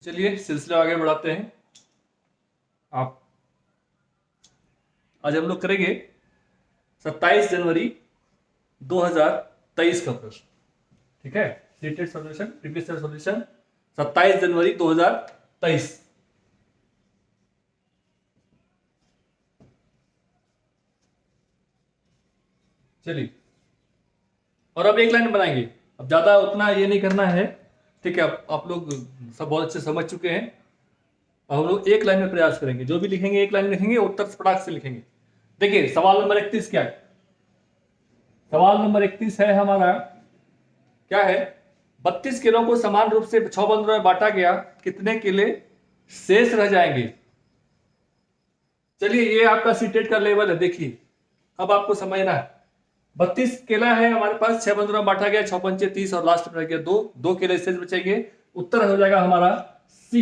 चलिए सिलसिला आगे बढ़ाते हैं। आप आज हम लोग करेंगे 27 जनवरी 2023 का प्रश्न। ठीक है, seated solution, previous year solution 27 जनवरी 2023। चलिए, और अब एक लाइन बनाएंगे। अब ज्यादा उतना ये नहीं करना है। ठीक है, आप लोग सब बहुत अच्छे समझ चुके हैं। अब हम लोग एक लाइन में प्रयास करेंगे। जो भी लिखेंगे एक लाइन लिखेंगे, उत्तर फटाक से लिखेंगे। देखिए सवाल नंबर 31 क्या है। सवाल नंबर 31 है हमारा, क्या है, 32 किलो को समान रूप से 6 बंदरों में बांटा गया, कितने किले शेष रह जाएंगे। चलिए, ये आपका सीटेट का लेवल है। देखिए अब आपको समझना है। 32 केला है हमारे पास, 6 बंदरों में बांटा गया, 6 पंचे 30 और लास्ट में रह गया दो केले शेष बचेंगे। उत्तर हो जाएगा हमारा सी।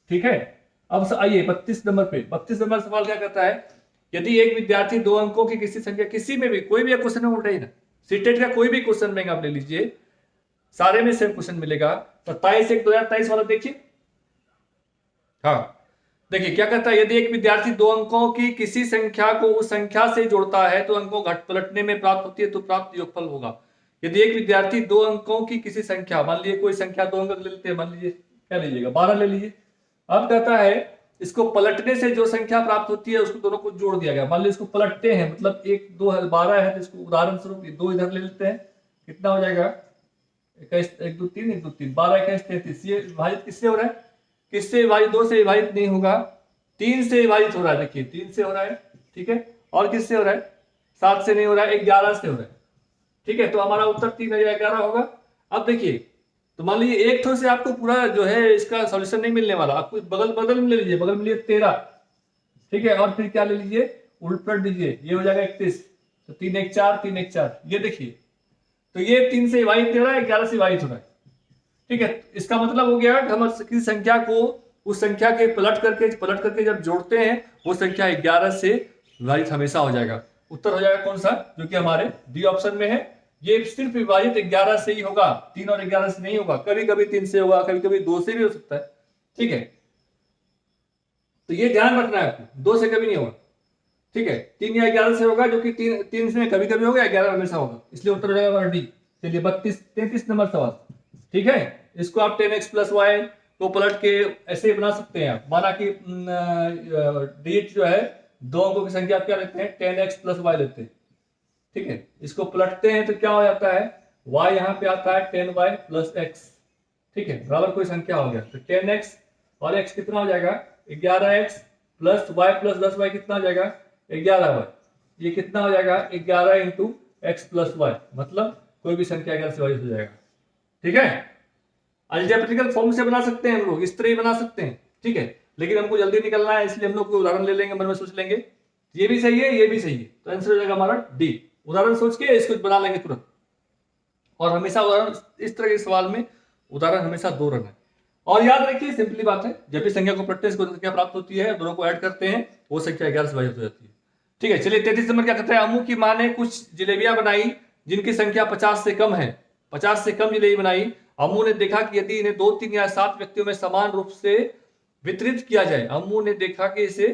ठीक है, अब आइए 32 नंबर पे। 32 नंबर सवाल क्या कहता है, यदि एक विद्यार्थी 2 अंकों की किसी संख्या, किसी में भी कोई भी क्वेश्चन में उठाइए ना, सीटेट का कोई भी क्वेश्चन में आप ले लीजिए, सारे में सेम क्वेश्चन मिलेगा। 27/1/2023 वाला देखिए। हाँ देखिए क्या कहता है, यदि एक विद्यार्थी 2 अंकों की किसी संख्या को उस संख्या से जोड़ता है तो अंकों घट पलटने में प्राप्त होती है, तो प्राप्त योगफल होगा। यदि एक विद्यार्थी 2 अंकों की किसी संख्या, मान लीजिए कोई संख्या 2 अंक ले लेते हैं, मान लीजिए क्या लीजिएगा, 12 ले लीजिए। अब कहता है इसको पलटने से जो संख्या प्राप्त होती है उसको दोनों को जोड़ दिया गया। मान लीजिए इसको पलटते हैं, मतलब 1 2 12 है तो इसको उदाहरण स्वरूप 2 इधर ले लेते हैं, कितना हो जाएगा 21 1 2 3 1 2 3 12 21 33। ये विभाजित किससे हो रहा है, किससे विभाजित, 2 से विभाजित नहीं होगा, 3 से विभाजित हो रहा है। देखिए 3 से हो रहा है। ठीक है, और किससे हो रहा है, 7 से नहीं हो रहा है, 11 से हो रहा है। ठीक है, तो हमारा उत्तर 3/11 होगा। अब देखिए, तो मान लीजिए एक थो से आपको पूरा जो है इसका सॉल्यूशन नहीं मिलने वाला, आपको बगल बगल में ले लीजिए, बगल में लिए 13। ठीक है, और फिर क्या ले लीजिए, उल्ट पलट दीजिए, ये हो जाएगा 31। तो 3 1 4 3 1 4, ये देखिए, तो ये 3 से विभाजित 13, 11 से विभाजित हो रहा है। ठीक है, इसका मतलब हो गया कि हम किसी संख्या को उस संख्या के पलट करके जब जोड़ते हैं वो संख्या 11 से विभाजित हमेशा हो जाएगा। उत्तर हो जाएगा कौन सा, जो कि हमारे डी ऑप्शन में है। ये सिर्फ विभाजित 11 से ही होगा, 3 और 11 से नहीं होगा। कभी कभी 3 से होगा, कभी कभी 2 से भी हो सकता है। ठीक है, तो ये ध्यान रखना है आपको, 2 से कभी नहीं होगा। ठीक है, 3 या 11 से होगा, जो कि 3 से कभी कभी होगा, 11 हमेशा होगा, इसलिए उत्तर हो जाएगा डी। चलिए 33 नंबर सवाल। ठीक है, इसको आप 10x + y को पलट के ऐसे बना सकते हैं। आप माना कि डिजिट जो है 2 अंकों की संख्या आप क्या लेते हैं, 10x + y लेते हैं। ठीक है, इसको पलटते हैं तो क्या हो जाता है, y यहाँ पे आता है 10y + x। ठीक है, बराबर कोई संख्या हो गया, तो 10x और x कितना हो जाएगा, 11x + y + 10y कितना हो जाएगा, 11y। ये कितना हो जाएगा, 11 × x + y, मतलब कोई भी संख्या 11 से विभाजित हो जाएगा। ठीक है, अलजेब्रिकल फॉर्म से बना सकते हैं हम लोग, इस तरह ही बना सकते हैं। ठीक है, लेकिन हमको जल्दी निकलना है, इसलिए हम लोग कोई उदाहरण ले लेंगे, मन में सोच लेंगे ये भी सही है ये भी सही है, तो आंसर हो जाएगा हमारा डी। उदाहरण सोच के इसको बना लेंगे तुरंत। और हमेशा उदाहरण, इस तरह के सवाल में उदाहरण हमेशा 2 रखना है। और याद रखिए, सिंपली बात है, जब भी संख्या को पलटते हैं संख्या प्राप्त होती है, दोनों को ऐड करते हैं, वो संख्या 11 से विभाजित हो जाती है। ठीक है, चलिए 33 नंबर क्या कहता है, अम्मू की माँ ने कुछ जलेबियां बनाई जिनकी संख्या 50 से कम है। 50 से कम जलेबी बनाई। अम्मू ने देखा कि यदि इन्हें 2 3 या 7 व्यक्तियों में समान रूप से वितरित किया जाए, अम्मू ने देखा कि इसे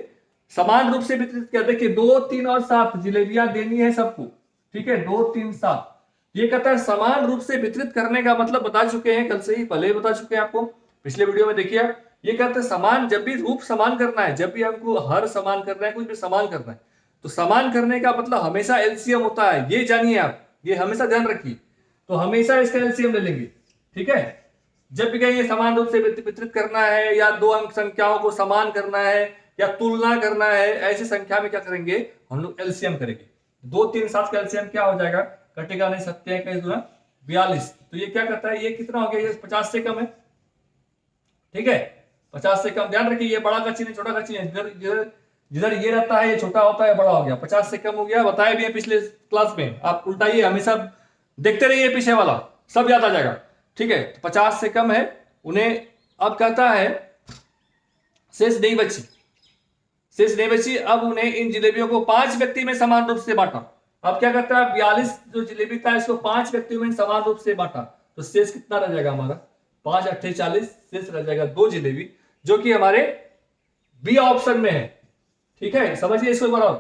समान रूप से वितरित किया। देखिए 2 3 और 7 जलेबियां देनी है सबको। ठीक है, 2 3 7, ये कहता है समान रूप से वितरित करने का मतलब बता चुके हैं, कल से ही पहले बता चुके हैं आपको, पिछले वीडियो में देखिए आप। ये कहते हैं समान, जब भी रूप समान करना है, जब भी हमको हर समान करना है, कुछ भी समान करना है, तो समान करने का मतलब हमेशा एलसीएम होता है, ये जानिए आप, ये हमेशा ध्यान रखिए। तो हमेशा इसका एलसीएम ले लेंगे। ठीक है, जब भी कहेंगे समान रूप से वितरित करना है, या 2 अंक संख्याओं को समान करना है, या तुलना करना है, ऐसी संख्या में क्या करेंगे हम लोग, एलसीएम करेंगे। 2 3 7 का एलसीएम क्या हो जाएगा, कटेगा नहीं, 7 × 2 = 42। तो ये क्या करता है, ये कितना हो गया, ये 50 से कम है। ठीक है, 50 से कम। ध्यान रखिए, ये बड़ा का चिन्ह है, छोटा का चिन्ह है। जिधर ये रहता है ये छोटा होता है, बड़ा हो गया। 50 से कम हो गया, बताया भी है पिछले क्लास में। आप उल्टाइए, हमेशा देखते रहिए, पीछे वाला सब याद आ जाएगा। ठीक है, तो 50 से कम है उन्हें। अब कहता है शेष नहीं बची, शेष नहीं बची। अब उन्हें इन जलेबियों को 5 व्यक्ति में समान रूप से बांटा। अब क्या कहता है, 42 जो जलेबी था इसको 5 व्यक्तियों में समान रूप से बांटा, तो शेष कितना रह जाएगा हमारा, 5 8 40, शेष रह जाएगा 2 जिलेबी, जो कि हमारे बी ऑप्शन में है। ठीक है, समझिए इसको एक बार और।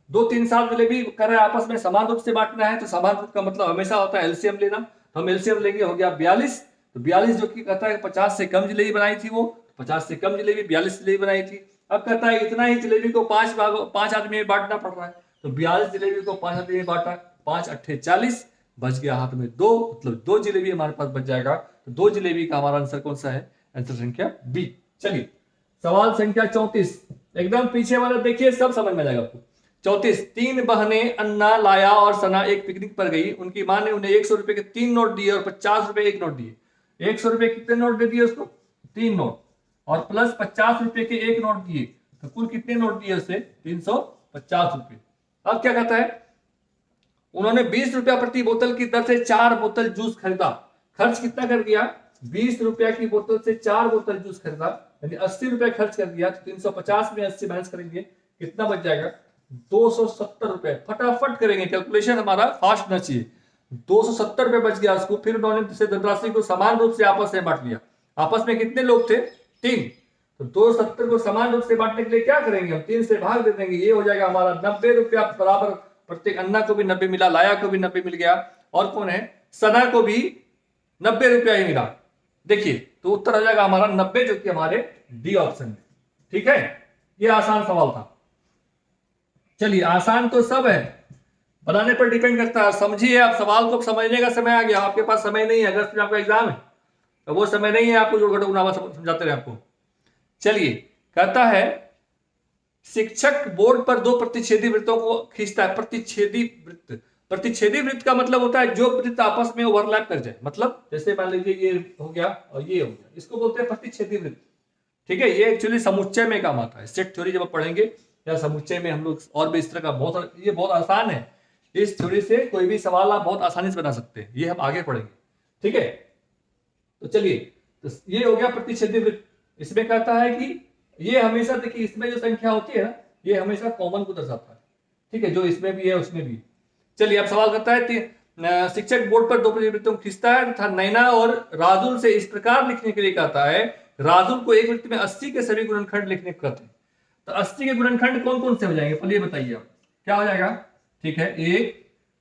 2 3 7 जिलेबी कर रहे हैं आपस में, समान रूप से बांटना है। तो समान रूप का मतलब हमेशा होता है एलसीएम लेना। तो हम एलसीएम लेंगे, हो गया 42। तो 42 जो कि कहता है 50 से कम जिलेबी बनाई थी वो, 50 से कम जिलेबी 42 जिलेबी बनाई थी। अब कहता है इतना ही जिलेबी को 5 आदमी में बांटना पड़ रहा है। तो 42 जिलेबी को 5 आदमी में बांटा, 5 8 40, बच गया हाथ में 2, मतलब 2 जिलेबी हमारे पास बच जाएगा। तो 2 जिलेबी का हमारा आंसर कौन सा है? आंसर संख्या बी। चलिए सवाल संख्या 34, एकदम पीछे वाला देखिए, सब समझ में जाएगा आपको। 34, 3 बहनें अन्ना, लाया और सना एक पिकनिक पर गई। उनकी मां ने उन्हें 100 रुपए के 3 नोट दिए और 50 रुपए एक नोट दिए। 100 रुपए कितने नोट दे दिए उसको? 3 नोट, और प्लस 50 रुपए के एक नोट दिए। तो कुल कितने नोट दिए उसे? 350 रुपए। अब क्या कहता है? उन्होंने 20 रुपया प्रति बोतल की दर से 4 बोतल जूस खरीदा। खर्च कितना कर दिया? 20 रुपया की बोतल से 4 बोतल जूस खरीदा, यानी 80 रुपया खर्च कर दिया। तो 350 में 80 माइनस करेंगे, कितना बच जाएगा? 270 रुपए। फटाफट करेंगे, कैलकुलेशन हमारा फास्ट होना चाहिए। 270 रुपए बच गया उसको। फिर उन्होंने धनराशि को समान रूप से आपस में बांट लिया। आपस में कितने लोग थे? 3। तो 270 को समान रूप से बांटने के लिए क्या करेंगे? हम 3 से भाग दे देंगे। ये हो जाएगा हमारा 90 रुपया बराबर। प्रत्येक अन्ना को भी 90 मिला, लाया को भी 90 मिल गया, और कौन है? सना को भी 90 रुपया ही मिला। देखिए तो उत्तर हो जाएगा हमारा 90, जो कि हमारे डी ऑप्शन में। ठीक है, ये आसान सवाल था। चलिए आसान तो सब है, बनाने पर डिपेंड करता है। समझिए, आप सवाल को समझने का समय आ गया। आपके पास समय नहीं है, अगस्त में आपका एग्जाम है, तो वो समय नहीं है आपको जो घटक गुना समझाते रहे आपको। चलिए, कहता है शिक्षक बोर्ड पर 2 प्रतिच्छेदी वृत्तों को खींचता है। प्रतिच्छेदी वृत्त, प्रतिच्छेदी वृत्त का मतलब होता है जो वृत्त आपस में ओवरलैप कर जाए। मतलब जैसे मान लीजिए ये हो गया और ये हो गया, इसको बोलते हैं प्रतिच्छेदी वृत्त। ठीक है, ये एक्चुअली समुच्चय में काम आता है। सेट थ्योरी जब आप पढ़ेंगे या समुच्चय में हम लोग और भी इस तरह का ये बहुत आसान है। इस थ्योरी से कोई भी सवाल आप बहुत आसानी से बना सकते हैं, ये हम आगे पढ़ेंगे। ठीक है, तो चलिए, तो ये हो गया प्रतिच्छेदी वृत्त। इसमें कहता है कि ये हमेशा, देखिए इसमें जो संख्या होती है ना, ये हमेशा कॉमन को दर्शाता है। ठीक है, जो इसमें भी है उसमें भी। चलिए अब सवाल करता है शिक्षक बोर्ड पर 2 प्रतिवृत्तों को खींचता है तथा नैना और राजुल से इस प्रकार लिखने के लिए कहता है। राजुल को एक वृत्त में 80 के सभी गुणनखंड लिखने को कहते हैं। तो 80 के गुणनखंड कौन कौन से हो जाएंगे? पहले बताइए आप, क्या हो जाएगा? ठीक है, 1,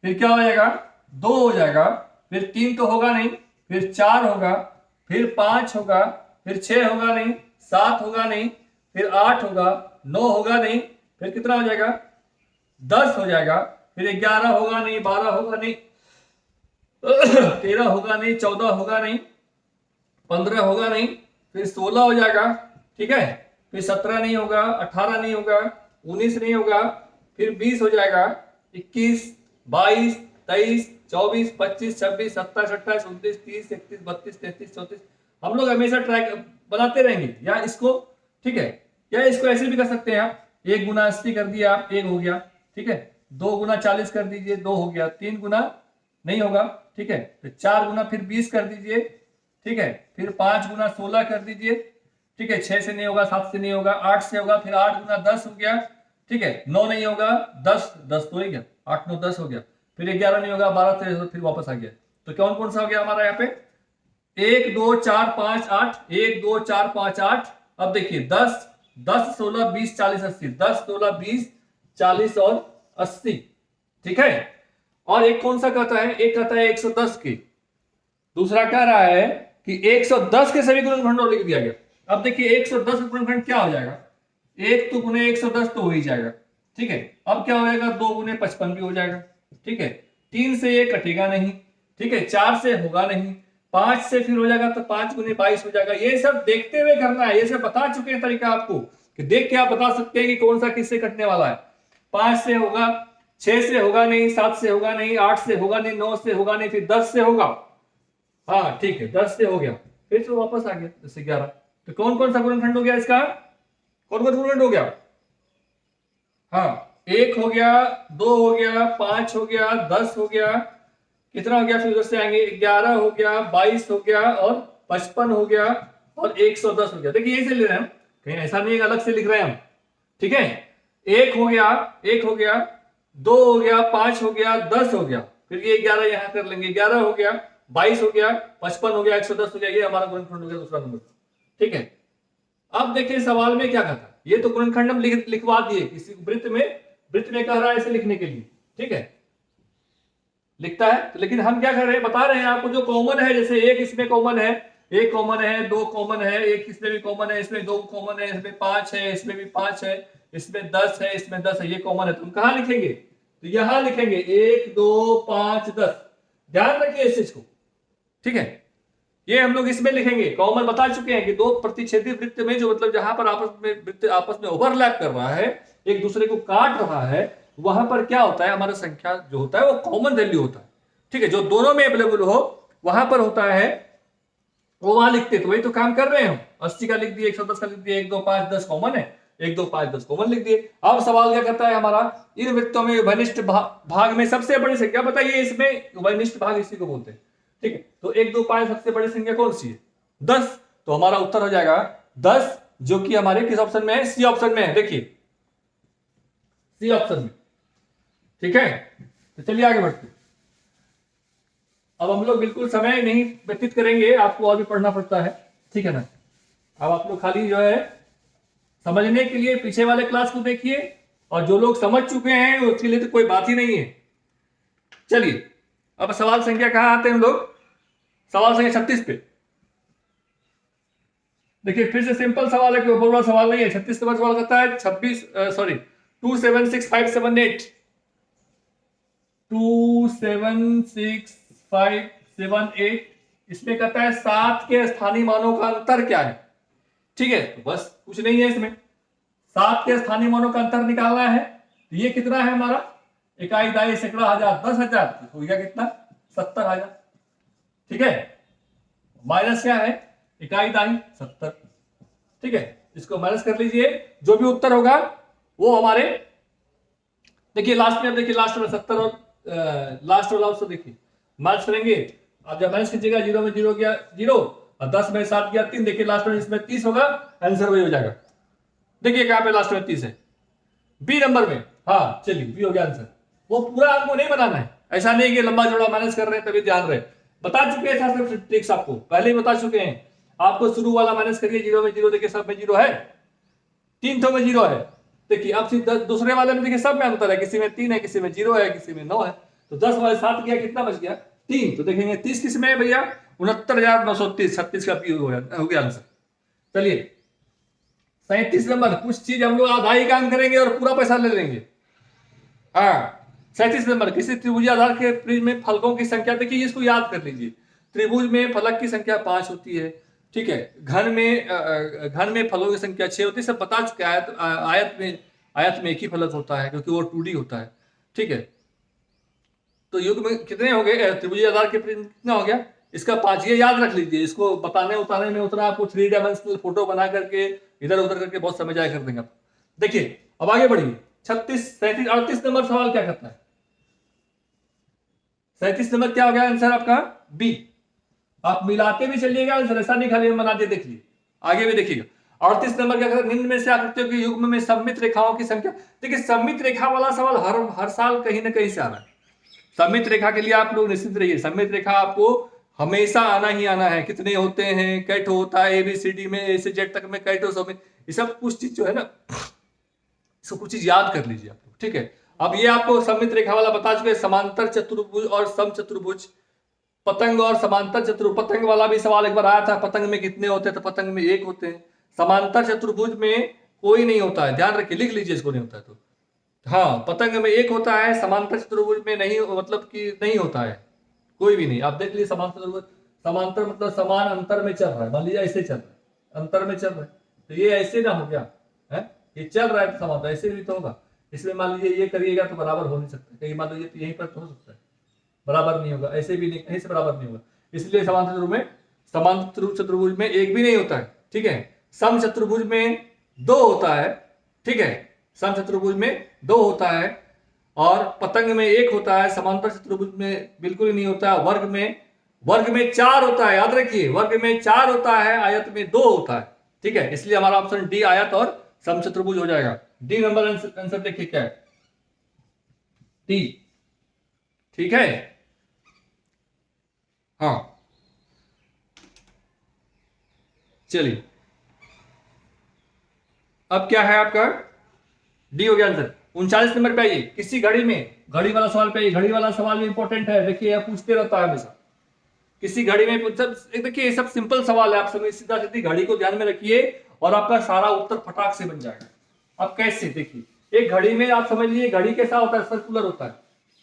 फिर क्या हो जाएगा? 2 हो जाएगा, फिर 3 तो होगा नहीं, फिर 4 होगा, फिर 5 होगा, फिर 6 होगा नहीं, 7 होगा नहीं, फिर 8 होगा, 9 होगा नहीं, फिर कितना हो जाएगा? 10 हो जाएगा, फिर 11 होगा नहीं, 12 होगा नहीं, 13 होगा नहीं, 14 होगा नहीं, 15 होगा नहीं, फिर 16 हो जाएगा। ठीक है, फिर 17 नहीं होगा, 18 नहीं होगा, 19 नहीं होगा, फिर 20 हो जाएगा, 21, 22, 23, 24, 25, 26, 27, 28, 29, 30, 31, 32, 33, 34। हम लोग हमेशा ट्रैक बनाते रहेंगे, या इसको, ठीक है, या इसको ऐसे भी कर सकते हैं आप। 1 गुना 80 कर दिया, 1 हो गया। ठीक है, 2 गुना 40 कर दीजिए, 2 हो गया। 3 गुना नहीं होगा, ठीक है, तो 4 गुना फिर 20 कर दीजिए। ठीक है, फिर 5 गुना 16 कर दीजिए। ठीक है, 6 से नहीं होगा, 7 से नहीं होगा, 8 से होगा, फिर 8 गुना 10 हो गया। ठीक है, 9 नहीं होगा, 10 तो हो गया, 8 9 10 हो गया, फिर 11 नहीं होगा, 12 13, फिर वापस आ गया। तो कौन कौन सा हो गया हमारा यहाँ पे? 1 2 4 5 8, 1 2 4 5 8। अब देखिए 10 10 16 20 40 80, 10 16 20 40 और 80। ठीक है, और एक कौन सा कहता है? एक कहता है 110 की, दूसरा कह रहा है कि 110 के सभी गुणनखंडों लिख दिया गया। अब देखिए 110 का गुणनखंड क्या हो जाएगा? 1 तो गुने 110 तो हो ही जाएगा। ठीक है, अब क्या हो जाएगा? 2 गुने 55 भी हो जाएगा। ठीक है, 3 से ये कटेगा नहीं। ठीक है, 4 से होगा नहीं, 5 से फिर हो जाएगा, तो 5 गुने 22 हो जाएगा। ये सब देखते हुए करना है, ये सब बता चुके हैं तरीका आपको, कि देख के आप बता सकते हैं कि कौन सा किससे कटने वाला है। 5 से होगा, 6 से होगा नहीं, 7 से होगा नहीं, 8 से होगा नहीं, 9 से होगा नहीं, फिर 10 से होगा। हाँ ठीक है, 10 से हो गया, फिर तो वापस आ गया 10 से 11। तो कौन कौन सा गुणनखंड हो गया इसका? कौन कौन गुणनखंड हो गया? हाँ, 1 हो गया, 2 हो गया, 5 हो गया, 10 हो गया, कितना हो गया? फिर उधर से आएंगे, 11 हो गया, 22 हो गया, और 55 हो गया, और 110 हो गया। देखिए यही से ले रहे हैं हम, कहीं ऐसा नहीं है अलग से लिख रहे हैं हम। ठीक है, 1 हो गया, 1 हो गया, 2 हो गया, 5 हो गया, 10 हो गया, फिर ये 11 यहां कर लेंगे, 11 हो गया, 22 हो गया, 55 हो गया, 110 हो गया, ये हमारा गुणनखंड हो गया दूसरा नंबर। ठीक है, अब देखिए सवाल में क्या कहता है, ये तो गुणनखंड हम लिखवा दिए, किसी वृत्त में कह रहा है इसे लिखने के लिए। ठीक है, लिखता है तो, लेकिन हम क्या कर रहे हैं, बता रहे हैं आपको जो कॉमन है, जैसे एक इसमें कॉमन है, एक कॉमन है, दो कॉमन है, एक इसमें भी कॉमन है, इसमें दो कॉमन है, इसमें 5 है, इसमें भी 5 है, इसमें 10 है, इसमें 10 है, ये कॉमन है, तो हम कहां लिखेंगे, तो यहां लिखेंगे 1 2 5 10। ध्यान रखिए इस चीज को। ठीक है, ये हम लोग इसमें लिखेंगे, कॉमन बता चुके हैं कि दो प्रतिच्छेदी वृत्त में जो मतलब जहां पर वृत्त आपस में ओवरलैप कर रहा है, एक दूसरे को काट रहा है, वहां पर क्या होता है, हमारा संख्या जो होता है वो कॉमन वैल्यू होता है। ठीक है, जो दोनों में अवेलेबल हो वहां पर होता है, वो वहां लिखते, तो वही तो काम कर रहे हैं हम। 80 का लिख दिए, 110 का लिख दिए, 1 2 5 10 कॉमन है, 1 2 5 10 कॉमन लिख दिए। अब सवाल क्या करता है हमारा, इन वृत्तों में उभयनिष्ठ भाग में सबसे बड़ी संख्या बताइए, इसमें उभयनिष्ठ भाग इसी को बोलते हैं। ठीक है, तो 1 2 5 सबसे बड़ी संख्या कौन सी है, 10, तो हमारा उत्तर हो जाएगा 10, जो कि हमारे किस ऑप्शन में है, सी ऑप्शन में है। देखिए सी ऑप्शन में। ठीक है, तो चलिए आगे बढ़ते। अब हम लोग बिल्कुल समय नहीं व्यतीत करेंगे, आपको और भी पढ़ना पड़ता है। ठीक है ना, अब आप लोग खाली जो है समझने के लिए पीछे वाले क्लास को देखिए, और जो लोग समझ चुके हैं उसके लिए तो कोई बात ही नहीं है। चलिए अब सवाल संख्या कहां आते हैं हम लोग, सवाल संख्या 36 पे। देखिए फिर से सिंपल सवाल है, कोई ऊपर वाला सवाल नहीं है। 36 नंबर सवाल कहता है 276578 276 578, इसमें कहता है 7 के स्थानीय मानों का अंतर क्या है। ठीक है, तो बस कुछ नहीं है इसमें, 7 के स्थानीय मानों का अंतर निकालना है। तो ये कितना है हमारा, इकाई दाई सैकड़ा हजार 10,000, हो गया कितना 70,000। ठीक है, माइनस क्या है, इकाई दाई 70। ठीक है, इसको माइनस कर लीजिए, जो भी उत्तर होगा वो हमारे, देखिए लास्ट में, अब देखिए लास्ट में 70 और लास्ट वाला ऑप्शन देखिए माइनस करेंगे। अब जब माइनस कीजिएगा, 0 में 0 गया 0, और 10 में 7 गया 3, देखिए लास्ट में इसमें 30 होगा, आंसर वही हो जाएगा। देखिए कहां पे लास्ट में 30 है, बी नंबर में। हाँ चलिए, बी हो गया आंसर। वो पूरा आपको नहीं बनाना है, ऐसा नहीं कि लंबा जोड़ा माइनस कर रहे हैं तभी ध्यान रहे, बता चुके हैं ट्रिक्स, आपको पहले ही बता चुके हैं। आपको शुरू वाला माइनस करिए, 0 में 0, देखिए सब में 0 है, 3 में 0 है। देखिए अब दूसरे वाले में देखिए सब में अंतर है, किसी में 3 है, किसी में 0 है, किसी में 9 है। तो 10 वाले 7 गया, कितना बच गया 3। तो देखेंगे 30 किस में है भैया, 69,930, 36 का पी हो गया आंसर। चलिए 37 नंबर, कुछ चीज हम लोग आधा ही काम करेंगे और पूरा पैसा ले लेंगे। हाँ 37 नंबर, किसी त्रिभुज आधार के प्रिज्म में फलकों की संख्या, देखिए इसको याद कर लीजिए। त्रिभुज में फलक की संख्या 5 होती है। ठीक है, घन में फलों की संख्या 6 होती है, सब बता चुके। आयत में एक ही फलक होता है, क्योंकि वो 2D होता है। ठीक है, तो युग में कितने हो गए, त्रिभुज आधार के प्रिज्म कितना हो गया, इसका 5, ये याद रख लीजिए। इसको बताने उतारने में उतना आपको 3 डायमेंशनल फोटो बना करके इधर उधर करके बहुत समय जाया कर देंगे आप। देखिए अब आगे बढ़िए, 36 37 38 नंबर सवाल क्या करता है, 37 नंबर क्या हो गया आंसर आपका, बी। आप मिलाते भी चलिएगा आंसर, ऐसा नहीं खाली बना दिए, देखिए आगे भी देखिएगा। 38 नंबर क्या कहता है, निम्न में से आकृतियों के युग्म में सममित रेखाओं की संख्या। देखिए सममित रेखा वाला सवाल हर साल कहीं ना कहीं से आ रहा है। सममित रेखा के लिए आप लोग निश्चित रहिए, सममित रेखा आपको हमेशा आना ही आना है। कितने होते हैं, कैट होता है, ABCD में A से Z तक में कैट हो, सब में ये सब कुछ चीज जो है ना, इसको कुछ चीज याद कर लीजिए आप लोग। ठीक है, अब ये आपको सममित रेखा वाला बता चुके, समांतर चतुर्भुज और समचतुर्भुज, पतंग और समांतर चतुर्भुज। पतंग वाला भी सवाल एक बार आया था, पतंग में कितने होते हैं, तो पतंग में 1 होते हैं। समांतर चतुर्भुज में कोई नहीं होता है, ध्यान रखिए, लिख लीजिए इसको, नहीं होता है तो। हाँ पतंग में 1 होता है, समांतर चतुर्भुज में नहीं, मतलब कि नहीं होता है, कोई भी नहीं। आप देख लीजिए समांतर चतुर्भुज, समांतर मतलब समान अंतर में चल रहा है, मान लीजिए ऐसे चल रहा है, अंतर में चल रहा है, तो ये ऐसे ना हो गया है, ये चल रहा है समांतर, ऐसे भी तो होगा। इसमें मान लीजिए ये करिएगा तो बराबर हो नहीं सकता, कहीं मान लीजिए तो यहीं पर तो हो सकता है, बराबर नहीं होगा, ऐसे भी नहीं, कहीं से बराबर नहीं होगा। इसलिए समांतर चतुर्भुज में 1 भी नहीं होता है। ठीक है, सम चतुर्भुज में 2 होता है। ठीक है, सम चतुर्भुज में 2 होता है, और पतंग में 1 होता है। समांतर चतुर्भुज में बिल्कुल ही नहीं होता है। वर्ग में 4 होता है, याद रखिए, वर्ग में 4 होता है, आयत में 2 होता है। ठीक है, इसलिए हमारा ऑप्शन डी आयत और समचतुर्भुज हो जाएगा। डी नंबर आंसर देखिए क्या है, डी। ठीक है, हाँ चलिए, अब क्या है आपका, डी हो गया आंसर। 39 नंबर पे आइए, किसी घड़ी में, घड़ी वाला सवाल पे आइए, घड़ी वाला सवाल भी इंपॉर्टेंट है, देखिए पूछते रहता है हमेशा। किसी घड़ी में देखिए ये सब सिंपल सवाल है, आप समझ सीधा सीधी घड़ी को ध्यान में रखिए और आपका सारा उत्तर फटाक से बन जाएगा। अब कैसे, देखिए एक घड़ी में आप समझ लीजिए, घड़ी कैसा होता है, सर्कुलर होता है,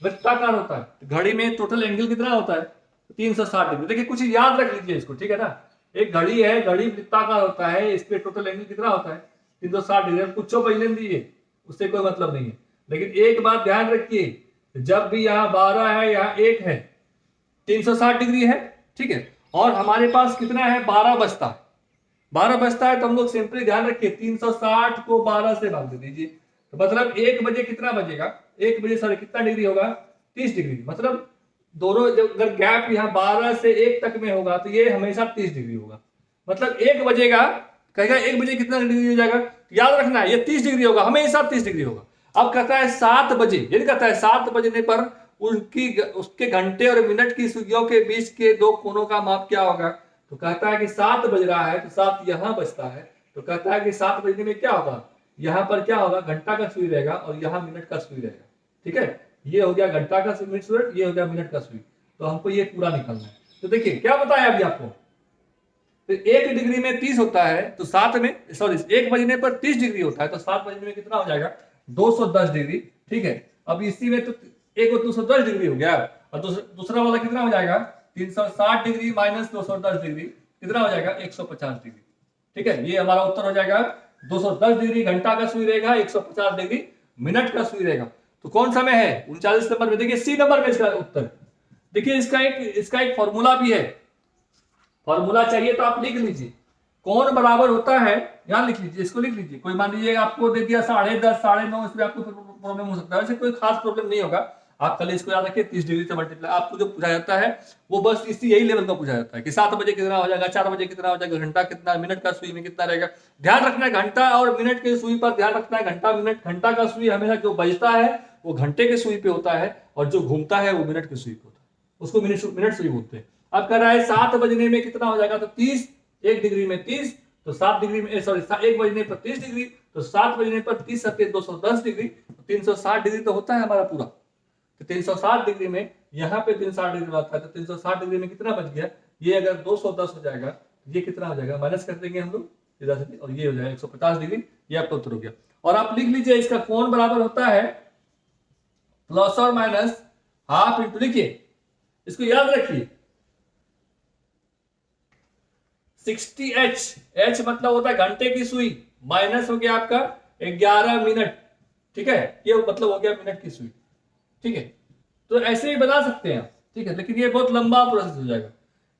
वृत्ताकार होता है। घड़ी में टोटल एंगल कितना होता है, 360 डिग्री। देखिए कुछ याद रख लीजिए इसको, ठीक है ना। एक घड़ी है, घड़ी वृत्ताकार होता है, इस पे टोटल एंगल कितना होता है, 360 डिग्री। कुछ बजने दीजिए, उससे कोई मतलब नहीं है। लेकिन एक बात ध्यान रखिए, जब भी यहाँ 12 है, यहाँ 1 है, 360 डिग्री है, ठीक है। और हमारे पास कितना है, 12 बचता है, 12 बचता है, तो हम लोग सिंपली ध्यान रखिए 360 को 12 से भाग दे दीजिए, तो मतलब 1 बजे कितना बजेगा, 1 बजे सॉरी कितना डिग्री होगा, 30 डिग्री। मतलब दोनों जब अगर गैप यहाँ 12 से 1 तक में होगा तो ये हमेशा 30 डिग्री होगा। मतलब 1 बजेगा, कहेगा 1 बजे कितना डिग्री हो जाएगा, याद रखना है ये 30 डिग्री होगा, हमेशा 30 डिग्री होगा। अब कहता है 7 बजे, यदि कहता है 7 बजने पर उसके घंटे और मिनट की सुइयों के बीच के दो कोनों का माप क्या होगा। तो कहता है कि 7 बज रहा है, तो 7 यहां बजता है, तो कहता है कि 7 बजने में क्या होगा, यहां पर क्या होगा, घंटा का सुई रहेगा और यहाँ मिनट का सुई रहेगा, ठीक है। ये हो गया घंटा का सुई, ये हो गया मिनट का सुई। तो हमको ये पूरा निकालना है। तो देखिए क्या बताया अभी आपको, तो 1 डिग्री में 30 होता है, तो 7 में सॉरी 1 बजने पर 30 डिग्री होता है, तो 7 बजने में कितना हो जाएगा, 210 डिग्री, ठीक है। अब इसी में तो एक 210 डिग्री हो गया, और दूसरा वाला कितना हो जाएगा, 360 डिग्री माइनस 210 डिग्री कितना हो जाएगा, 150 डिग्री, ठीक है। ये हमारा उत्तर हो जाएगा 210 डिग्री घंटा का सुई रहेगा, 150 डिग्री मिनट का सुई रहेगा। तो कौन सा में है, 39 नंबर में। देखिए सी नंबर में इसका उत्तर, देखिए इसका एक फॉर्मूला भी है, फॉर्मूला चाहिए तो आप लिख लीजिए, कौन बराबर होता है, यहां लिख लीजिए, इसको लिख लीजिए। कोई मान लीजिए आपको दे दिया 10:30 9:30, इसमें आपको प्रॉब्लम हो सकता है, वैसे कोई खास प्रॉब्लम नहीं होगा। आप कल इसको याद रखिए, 30 डिग्री से मल्टीप्लाई, आपको जो पूछा जाता है वो बस इसी यही लेवल का पूछा जाता है कि 7 बजे कितना हो जाएगा, 4 बजे कितना हो जाएगा, घंटा कितना, मिनट का सुई में कितना रहेगा। ध्यान रखना है घंटा और मिनट के सुई पर ध्यान रखना है, घंटा मिनट, घंटा का सुई हमेशा जो बजता है वो घंटे के सुई पे होता है, और जो घूमता है वो मिनट के सुई पे होता है, उसको मिनट सुई बोलते हैं। अब कह रहा है 7 बजने में कितना हो जाएगा, तो 30, 1 डिग्री में 30, तो 7 डिग्री में सॉरी 1 बजने पर 30 डिग्री, तो 7 बजने पर 30 सत्ते 210 डिग्री, 360 डिग्री तो होता है हमारा पूरा। तो 360 डिग्री में यहाँ पे 360 डिग्री आता है, तो 360 डिग्री में कितना बच गया, ये अगर 210 हो जाएगा, ये कितना हो जाएगा, माइनस कर देंगे हम लोग सीधा सीधे, और ये हो जाएगा 150 डिग्री। ये आपका उत्तर हो गया। और आप लिख लीजिए इसका कोण बराबर होता है प्लस और माइनस हाफ इंटू, लिखिए इसको याद रखिए 60h, h मतलब होता है घंटे की सुई, माइनस हो गया आपका 11 मिनट, ठीक है। ये मतलब हो गया मिनट की सुई, ठीक है। तो ऐसे ही बना सकते हैं, ठीक है, लेकिन ये बहुत लंबा प्रोसेस हो जाएगा,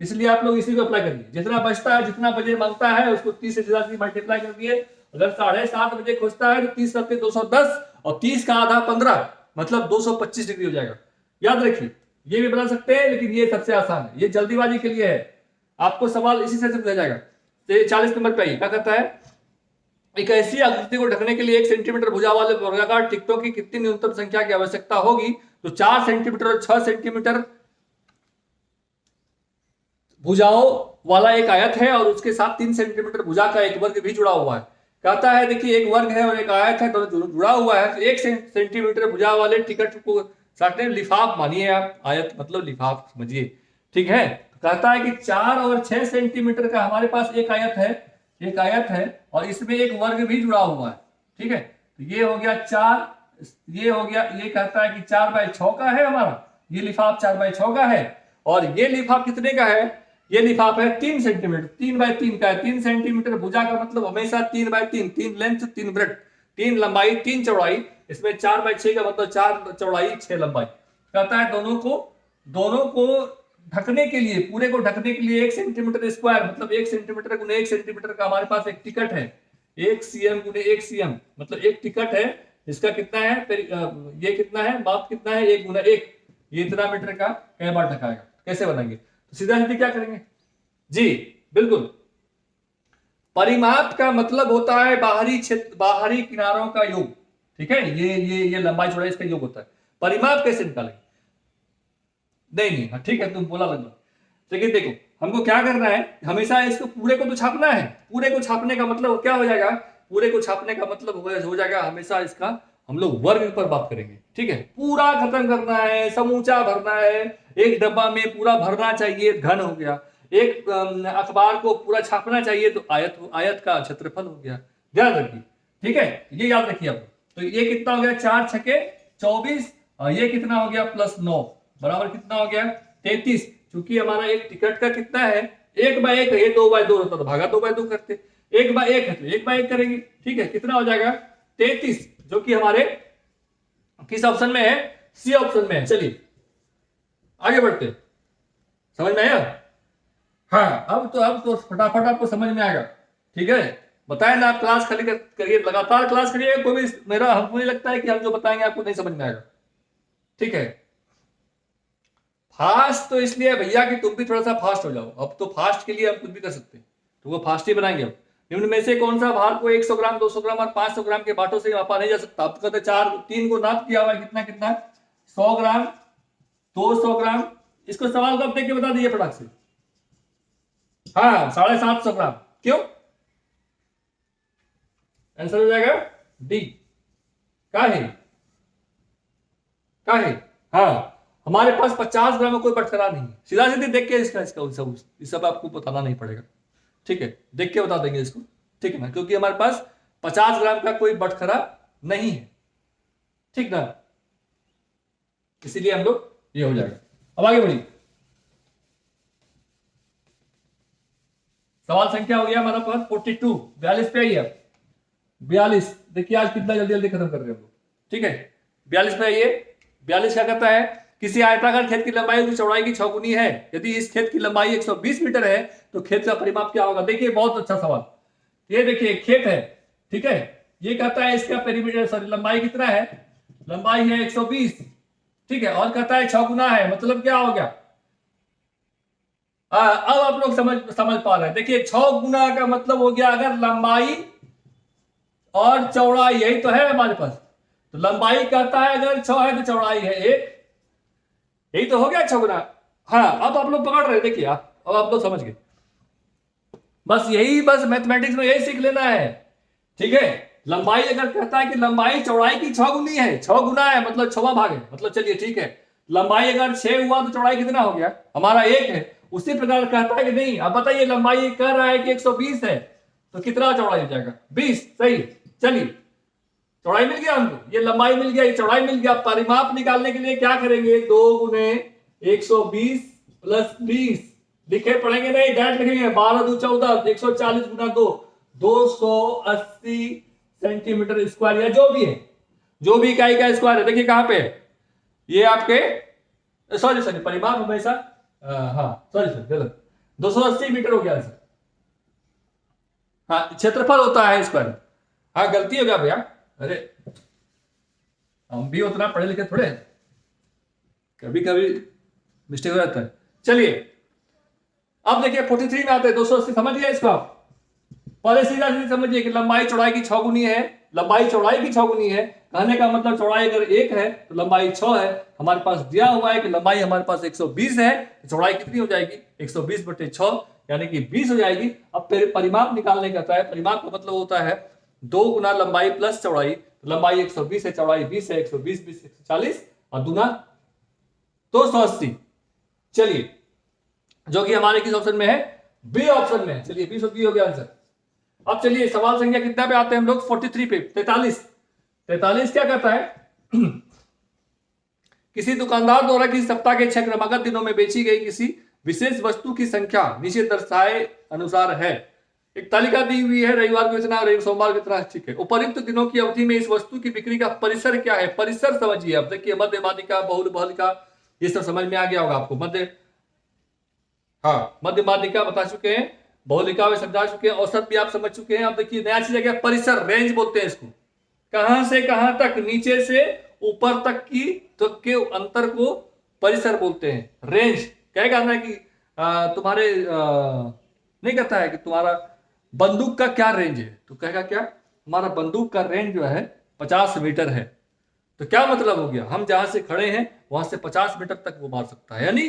इसलिए आप लोग इसी को अप्लाई करिए। जितना बचता है, जितना बजे मांगता है, उसको 30 से ज्यादा मल्टीप्लाई कर दिए। अगर 7:30 बजे खोजता है तो 30 सत्ते 210, और 30 का आधा 15, मतलब 225 डिग्री हो जाएगा। याद रखिए, ये भी बना सकते हैं, लेकिन ये सबसे आसान है, ये जल्दीबाजी के लिए है। आपको सवाल इसी से पूछा जाएगा। तो 40 नंबर पे आइए, क्या कहता है, एक ऐसी आकृति को ढकने के लिए 1 सेंटीमीटर भुजा वाले वर्गाकार टिकटों की कितनी न्यूनतम संख्या की आवश्यकता होगी। तो 4 सेंटीमीटर और 6 सेंटीमीटर भुजाओं वाला एक आयत है, और उसके साथ 3 सेंटीमीटर भुजा का एक वर्ग भी जुड़ा हुआ है। कहता है देखिए एक वर्ग है और एक आयत है, दोनों जुड़ा हुआ है। तो 1 सेंटीमीटर भुजा वाले टिकट को साथ में लिफाफ मानिए आप, आयत मतलब लिफाफ समझिए, ठीक है। कहता है कि 4 और 6 सेंटीमीटर का हमारे पास एक आयत है, और इसमें एक वर्ग भी जुड़ा हुआ है, ठीक है। तो ये हो गया 4, ये हो गया, ये कहता है कि 4/6 का है हमारा, ये लिफाफ 4/6 का है, और ये लिफाफ कितने का है, ये लिफाफ है 3 सेंटीमीटर, 3/3 का है। 3 सेंटीमीटर भुजा का मतलब हमेशा 3/3, 3 लेंथ 3 ब्रेड्थ, 3 लंबाई 3 चौड़ाई, इसमें 4/6 का मतलब 4 चौड़ाई 6 लंबाई। कहता है दोनों को ढकने के लिए, पूरे को ढकने के लिए 1 सेंटीमीटर स्क्वायर, मतलब 1 सेंटीमीटर गुने 1 सेंटीमीटर का हमारे पास एक टिकट है, 1 cm गुने 1 cm, मतलब एक टिकट है। इसका कितना है, ये कितना है, माप कितना है, 1 गुना 1, ये इतना मीटर का कई बार ढकाएगा। कैसे बनाएंगे, तो सीधा सीधी क्या करेंगे जी, बिल्कुल। परिमाप का मतलब होता है बाहरी किनारों का योग, ठीक है। ये लंबाई चौड़ाई इसका योग होता है। परिमाप कैसे निकालेंगे, नहीं, ठीक है, तुम बोला लगभग। लेकिन देखो हमको क्या करना है, हमेशा इसको पूरे को तो छापना है। पूरे को छापने का मतलब क्या हो जाएगा, पूरे को छापने का मतलब हो जाएगा हमेशा इसका हम लोग वर्ग पर बात करेंगे। ठीक है, पूरा खत्म करना है, समूचा भरना है, एक डब्बा में पूरा भरना चाहिए, घन हो गया। एक अखबार को पूरा छापना चाहिए तो आयत का क्षेत्रफल हो गया। ध्यान रखिए, ठीक है, ये याद रखिए आप। तो ये कितना हो गया, 4 छके 24, और ये कितना हो गया +9 बराबर कितना हो गया 33। क्योंकि हमारा एक टिकट का कितना है, 1/1 है, 2/2 होता तो भागा 2/2 करते, 1/1 है तो 1/1 करेंगे। ठीक है, कितना हो जाएगा 33, जो कि हमारे किस ऑप्शन में है, सी ऑप्शन में है। चलिए आगे बढ़ते, समझ में आया? हाँ, अब तो फटाफट आपको समझ में आएगा। ठीक है, बताए ना, आप क्लास खाली करिए, लगातार क्लास करिए, कोई भी मेरा हमको नहीं लगता है कि हम जो बताएंगे आपको नहीं समझ में आएगा। ठीक है, फास्ट तो इसलिए भैया कि तुम भी थोड़ा सा फास्ट हो जाओ। अब तो फास्ट के लिए हम कुछ भी कर सकते हैं, तो वो फास्ट ही बनाएंगे। अब निम्न में से कौन सा भार को 100 ग्राम 200 ग्राम और 500 ग्राम के बाटों से मापा नहीं जा सकता? अब तो कहते 3 को नाप किया हुआ है, कितना कितना 100 ग्राम 200 ग्राम। इसको सवाल को आप देख के बता दीजिए फटाक से। हाँ, 750 ग्राम। क्यों? आंसर हो जाएगा डी, काहे? हाँ, हमारे पास 50 ग्राम में कोई बटखरा नहीं है। सीधा सीधे देख के इसका सब आपको बताना नहीं पड़ेगा। ठीक है, देख के बता देंगे इसको। ठीक है ना, क्योंकि हमारे पास 50 ग्राम का कोई बटखरा नहीं है। ठीक ना, इसीलिए हम लोग ये हो जाएगा। अब आगे बढ़िए, सवाल संख्या हो गया हमारा पास 42, 42 पे आइए। 42 देखिए, आज कितना जल्दी जल्दी खत्म कर रहे हैं हम लोग। ठीक है, 42 पे आइए। 42 क्या कहता है, किसी आयताकार खेत की लंबाई उसकी चौड़ाई की 6 गुनी है। यदि इस खेत की लंबाई 120 मीटर है तो खेत का परिमाप क्या होगा? देखिए बहुत अच्छा सवाल। ये देखिए खेत है, ठीक है, ये कहता है इसका पेरीमीटर सॉरी लंबाई कितना है, लंबाई है 120। ठीक है, और कहता है 6 गुना है, मतलब क्या हो गया? अब आप लोग समझ पा रहे हैं। देखिए 6 गुना का मतलब हो गया, अगर लंबाई और चौड़ाई यही तो है हमारे पास, तो लंबाई कहता है अगर 6 है तो चौड़ाई है 1, यही तो हो गया 6 गुना। हाँ, अब आप लोग पकड़ रहे, देखिए अब आप लोग समझ गए। बस मैथमेटिक्स में यही सीख लेना है। ठीक है, लंबाई अगर कहता है कि लंबाई चौड़ाई की 6 गुनी है, 6 गुना है मतलब 6वां भाग है, मतलब चलिए ठीक है, लंबाई अगर 6 हुआ तो चौड़ाई कितना हो गया हमारा 1 है। उसी प्रकार कहता है कि नहीं, अब बताइए लंबाई कह रहा है कि 120 है तो कितना चौड़ाई हो जाएगा 20। सही, चलिए चौड़ाई मिल गया हमको, ये लंबाई मिल गया, ये चौड़ाई मिल गया। परिमाप निकालने के लिए क्या करेंगे, 2 गुने 120 प्लस 20 लिखे पढ़ेंगे नहीं, डायरेक्ट लिखेंगे 12 2 14, 140 गुना 2, 280 सेंटीमीटर स्क्वायर, या जो भी है, जो भी इकाई का स्क्वायर है। देखिए कहां पे ये आपके सॉरी परिमाप हमेशा हाँ सॉरी गलत, 280 मीटर हो गया सर। हाँ, क्षेत्रफल होता है स्क्वायर। हाँ, गलती हो गया भैया, अरे हम भी उतना पढ़े लिखे थोड़े, कभी कभी मिस्टेक हो जाता है। चलिए अब देखिए 43 में आते हैं 280, समझ गया इसको आप? पहले सीधा सीधा समझिए कि लंबाई चौड़ाई की 6 गुनी है, लंबाई चौड़ाई की 6 गुनी है, कहने का मतलब चौड़ाई अगर 1 है तो लंबाई 6 है। हमारे पास दिया हुआ है कि लंबाई हमारे पास 120 है, तो चौड़ाई कितनी हो जाएगी 120/6, यानी कि 20 हो जाएगी। अब परिमाप निकालने का है, परिमाप का मतलब होता है 2 गुना लंबाई प्लस चौड़ाई। लंबाई 120 है, चौड़ाई 20 है, 120 20 140 और दूना 280। चलिए, जो कि हमारे किस ऑप्शन में है, बी ऑप्शन में है। चलिए बी हो गया आंसर। अब चलिए सवाल संख्या कितना पे आते हैं हम लोग, 43 पे, 43 क्या कहता है किसी दुकानदार द्वारा किसी सप्ताह के 6 क्रमागत दिनों में बेची गई किसी विशेष वस्तु की संख्या नीचे दर्शाए अनुसार है। एक तालिका दी हुई है, रविवार को इतना, सोमवार को इतना। ठीक है, उपयुक्त दिनों की अवधि में इस वस्तु की बिक्री का परिसर क्या है? परिसर समझिए। अब देखिए मध्य माध्यिका, बहुल बालिका, ये सब समझ में आ गया होगा आपको। मध्य माध्यिका बता चुके हैं, बहुलिका में समझा चुके हैं, औसत भी आप समझ चुके हैं। अब देखिए नया चीज है, परिसर, रेंज बोलते हैं इसको। कहां से कहां तक, नीचे से ऊपर तक की तो के अंतर को परिसर बोलते हैं। रेंज क्या कहना है कि तुम्हारे नहीं कहता है कि तुम्हारा बंदूक का क्या रेंज है, तो कहेगा क्या, हमारा बंदूक का रेंज जो है 50 मीटर है। तो क्या मतलब हो गया, हम जहां से खड़े हैं वहां से 50 मीटर तक वो मार सकता है, यानी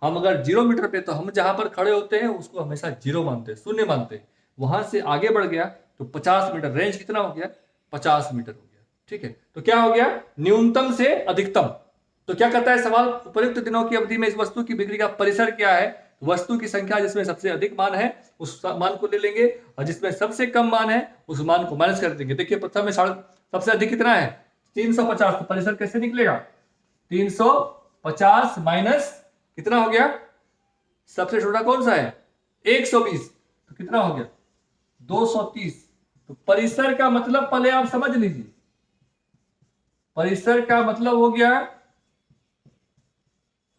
हम अगर 0 मीटर पे, तो हम जहां पर खड़े होते हैं उसको हमेशा 0 मानते हैं, शून्य मानते हैं। वहां से आगे बढ़ गया तो 50 मीटर, रेंज कितना हो गया? 50 मीटर हो गया। ठीक है, तो क्या हो गया? न्यूनतम से अधिकतम। तो क्या कहता है सवाल? उपयुक्त दिनों की अवधि में इस वस्तु की बिक्री का परिसर क्या है? वस्तु की संख्या जिसमें सबसे अधिक मान है उस मान को ले लेंगे, और जिसमें सबसे कम मान है उस मान को माइनस कर देंगे। देखिए प्रथम में सबसे अधिक कितना है? 350। तो परिसर कैसे निकलेगा? 350 माइनस कितना हो गया? सबसे छोटा कौन सा है? 120। तो कितना हो गया? 230। तो परिसर का मतलब पहले आप समझ लीजिए, परिसर का मतलब हो गया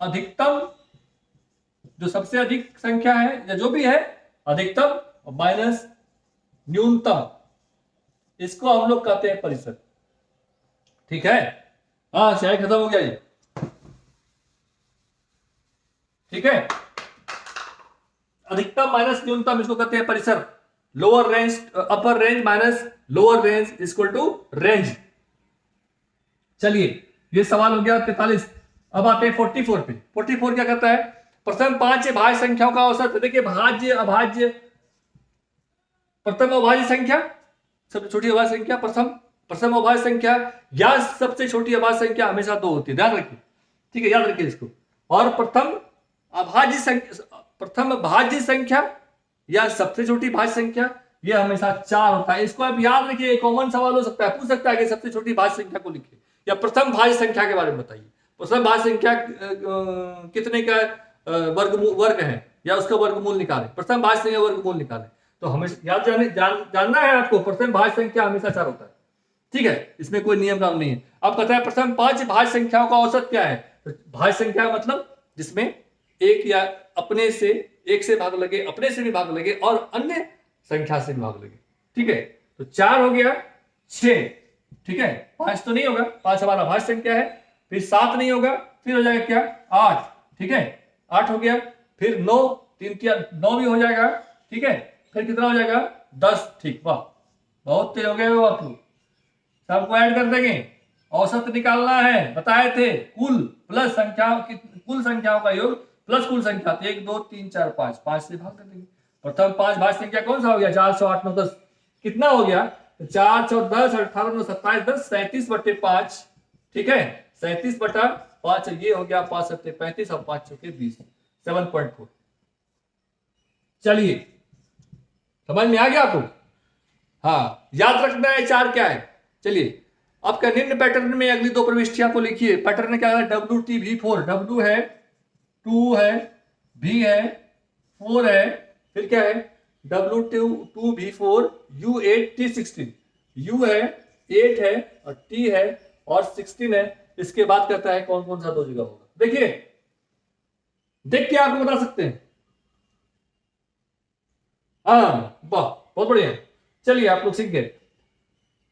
अधिकतम, जो सबसे अधिक संख्या है या जो भी है अधिकतम, माइनस न्यूनतम, इसको हम लोग कहते हैं परिसर। ठीक है, हाँ शायद खत्म हो गया ये। ठीक है, अधिकतम माइनस न्यूनतम, इसको कहते हैं परिसर। Lower range, upper range minus lower range equal to range. चलिए, ये सवाल हो गया 43। अब आते हैं 44 पे। 44 क्या कहता है? प्रथम 5 भाज्य संख्याओं का औसत। देखिए भाज्य अभाज्य, प्रथम अभाज्य संख्या, सबसे छोटी अभाज्य संख्या प्रथम अभाज्य संख्या या सबसे छोटी अभाज्य संख्या हमेशा 2 होती है, ध्यान रखिए। ठीक है, याद रखिए इसको। और प्रथम अभाज्य संख्या, प्रथम भाज्य संख्या या सबसे छोटी भाज्य संख्या, यह हमेशा 4 होता है। इसको आप याद रखिए, कॉमन सवाल हो सकता है, पूछ सकता है कि सबसे छोटी भाज्य संख्या को लिखिए या प्रथम भाज्य संख्या के बारे में बताइए। प्रथम भाज्य संख्या कितने का वर्ग है, या उसका वर्गमूल निकालें। प्रथम भाज्य संख्या वर्गमूल निकालें। तो हमेशा याद जानना है आपको, प्रथम भाज्य संख्या हमेशा 4 होता है। ठीक है, इसमें कोई नियम कानून नहीं है। अब कहता है प्रथम 5 भाज्य संख्याओं का औसत क्या है? तो भाज्य संख्या मतलब जिसमें एक या अपने से, एक से भाग लगे, अपने से भी भाग लगे और अन्य संख्या से भी भाग लगे। ठीक है, तो 4 हो गया, 6। ठीक है, 5 तो नहीं होगा, 5 हमारा भाज्य संख्या है। फिर 7 नहीं होगा, फिर हो जाएगा क्या? 8। ठीक है, 8 हो गया। फिर 9, 9 भी हो जाएगा। ठीक है, फिर कितना हो जाएगा? 10। ठीक, वाह बहुत तेज हो गए हो आप लोग, सबको ऐड कर देंगे। औसत निकालना है, बताए थे, कुल प्लस संख्याओं की, कुल संख्याओं का योग प्लस कुल संख्या। 1 2 3 4 5, 5 से भाग कर देंगे। प्रथम 5 भाज्य संख्या कौन सा हो गया? 4 6 8 9 10। कितना हो गया? 4 4 10 18 9 27 10, 37/5। ठीक है, 37/5, ये हो गया 5 7 35 और 5 6 20, 7.4। चलिए, समझ में आ गया आपको? हाँ, याद रखना है 4 क्या है। चलिए, आपका निम्न पैटर्न में अगली 2 प्रविष्टियां को लिखिए। पैटर्न क्या है? WTV4। W है, 2 है, V है, 4 है, फिर क्या है? W2V4, U8 T16। U है, 8 है और T है और 16 है। इसके बाद कहता है कौन कौन सा 2 जगह होगा। देखिए, देख के आपको बता सकते हैं। हाँ वाह, बहुत बढ़िया। चलिए, आप लोग सीख गए।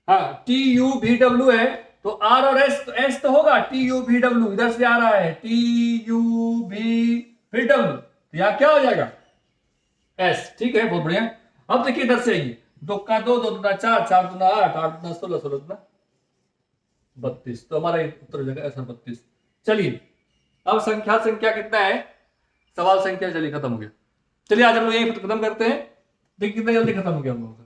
हाँ, TUVW है, तो R और S, तो S तो होगा। TUVW इधर से आ रहा है, TUVW, तो यहां क्या हो जाएगा? S। ठीक है, बहुत बढ़िया। अब देखिए इधर से आइए, 2 का 2, 2 दूना 4, 4 दूना 8, 8 दूना 16, 16 दूना 32। तो हमारा उत्तर हो जाएगा 32। चलिए, अब संख्या कितना है? सवाल संख्या। चलिए, खत्म हो गया। चलिए, आज हम लोग यही खत्म करते हैं। देखिए कितना जल्दी खत्म हो गया हम लोगों का।